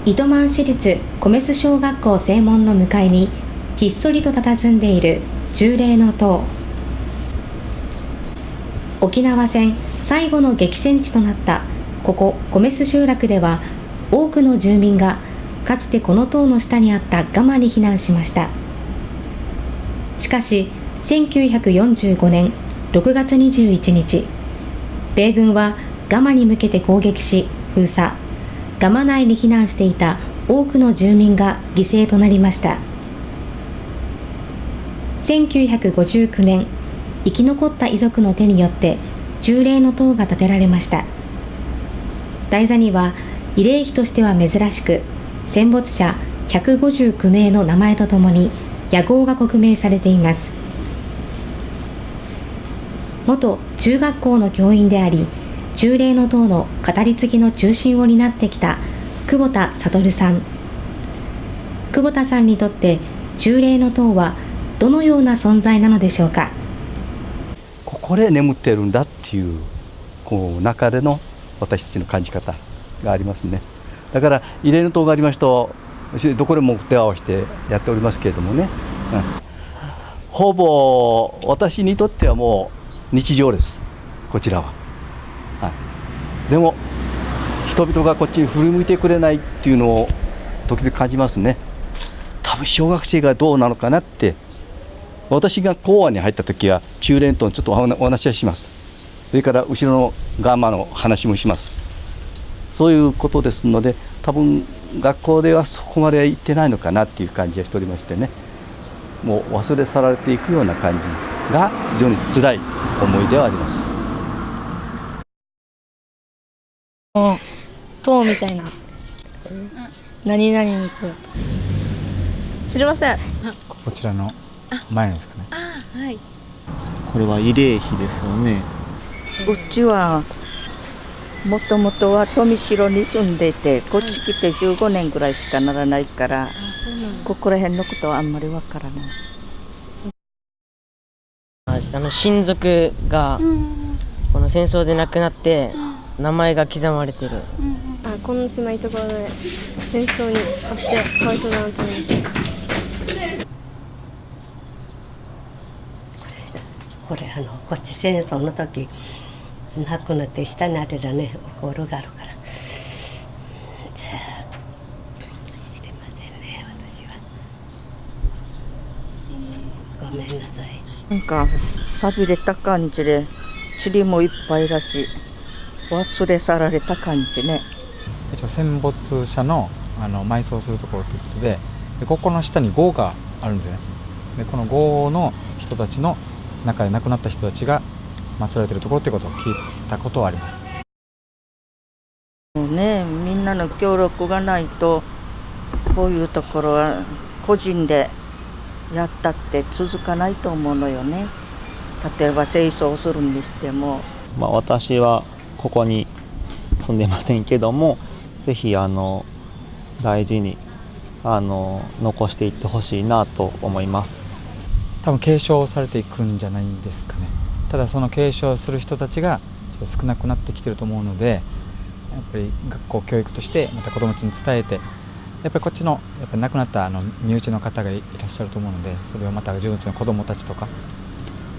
糸満市立米須小学校正門の向かいにひっそりと佇んでいる忠霊の塔。沖縄戦最後の激戦地となったここ米須集落では、多くの住民がかつてこの塔の下にあったガマに避難しました。しかし1945年6月21日、米軍はガマに向けて攻撃し封鎖。ガマ内に避難していた多くの住民が犠牲となりました。1959年、生き残った遺族の手によって忠霊の塔が建てられました。台座には慰霊碑としては珍しく、戦没者159名の名前とともに屋号が刻銘されています。元中学校の教員であり、忠霊の塔の語り継ぎの中心を担ってきた久保田悟さん。久保田さんにとって忠霊の塔はどのような存在なのでしょうか。ここで眠ってるんだっていう中での私たちの感じ方がありますね。だから慰霊の塔がありますと、どこでも手を合わせてやっておりますけれどもね、ほぼ私にとってはもう日常です、こちらは。でも人々がこっちに振り向いてくれないっていうのを時々感じますね。多分小学生がどうなのかなって。私が講話に入った時は忠霊とちょっとお話はします。それから後ろのガマの話もします。そういうことですので、多分学校ではそこまでは行ってないのかなっていう感じがしておりましてね、もう忘れ去られていくような感じが非常に辛い思いではあります。塔みたいな、何々に塔と知りません。こちらの前ですかね。はい。これは慰霊碑ですよね。うちはもともとは富城に住んでいて、こっち来て15年ぐらいしかならないから、ここら辺のことはあんまりわからない。親族がこの戦争で亡くなって名前が刻まれてる。こんな狭いところで戦争にあってかわいそうだなと思いました。これこっち戦争の時亡くなって下にあれだね、ホールがあるから。じゃあしてませんね、私は。ごめんなさい。なんか寂れた感じで、塵もいっぱいだし、忘れ去られた感じね。一応戦没者の埋葬するところということで、ここの下に壕があるんですよね。でこの壕の人たちの中で亡くなった人たちが祀られているところということを聞いたことはあります。もうね、みんなの協力がないとこういうところは個人でやったって続かないと思うのよね。例えば清掃するにしても、私はここに住んでませんけども、ぜひ大事に残していってほしいなと思います。多分継承されていくんじゃないですかね。ただその継承する人たちがちょっと少なくなってきてると思うので、やっぱり学校教育としてまた子どもたちに伝えて、やっぱりこっちのやっぱり亡くなった身内の方がいらっしゃると思うので、それをまた自分たちの子どもたちとか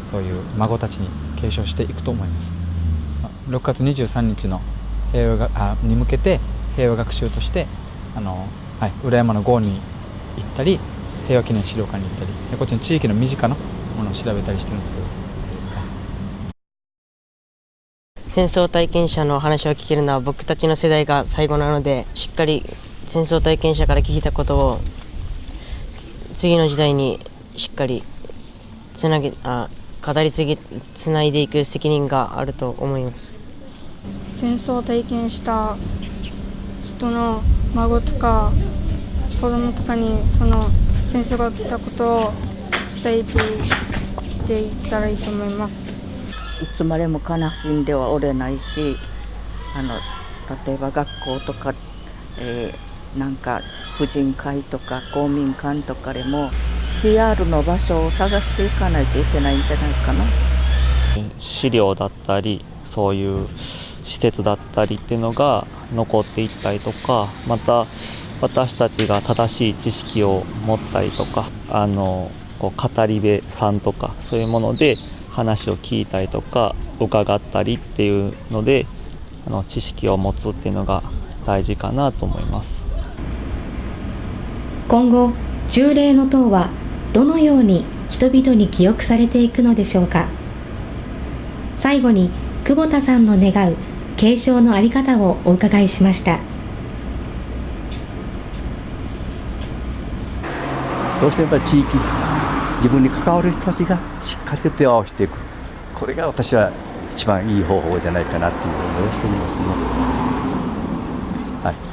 そういう孫たちに継承していくと思います。6月23日の平和に向けて平和学習として裏山の郷に行ったり、平和記念資料館に行ったり、こっちの地域の身近なものを調べたりしてるんですけど、戦争体験者の話を聞けるのは僕たちの世代が最後なので、しっかり戦争体験者から聞いたことを次の時代にしっかり語り継ぎつないでいく責任があると思います。戦争を体験した人の孫とか子供とかにその戦争が来たことを伝えていったらいいと思います。いつまでも悲しんではおれないし、例えば学校とか、なんか婦人会とか公民館とかでも PR の場所を探していかないといけないんじゃないかな。資料だったりそういう施設だったりっていうのが残っていったりとか、また私たちが正しい知識を持ったりとかこう語り部さんとかそういうもので話を聞いたりとか伺ったりっていうので知識を持つっていうのが大事かなと思います。今後、忠霊の塔はどのように人々に記憶されていくのでしょうか。最後に久保田さんの願う継承のあり方をお伺いしました。どうしてもやっぱり地域、自分に関わる人たちがしっかりと手を合わせていく、これが私は一番いい方法じゃないかなっていう思いをしていますね。はい。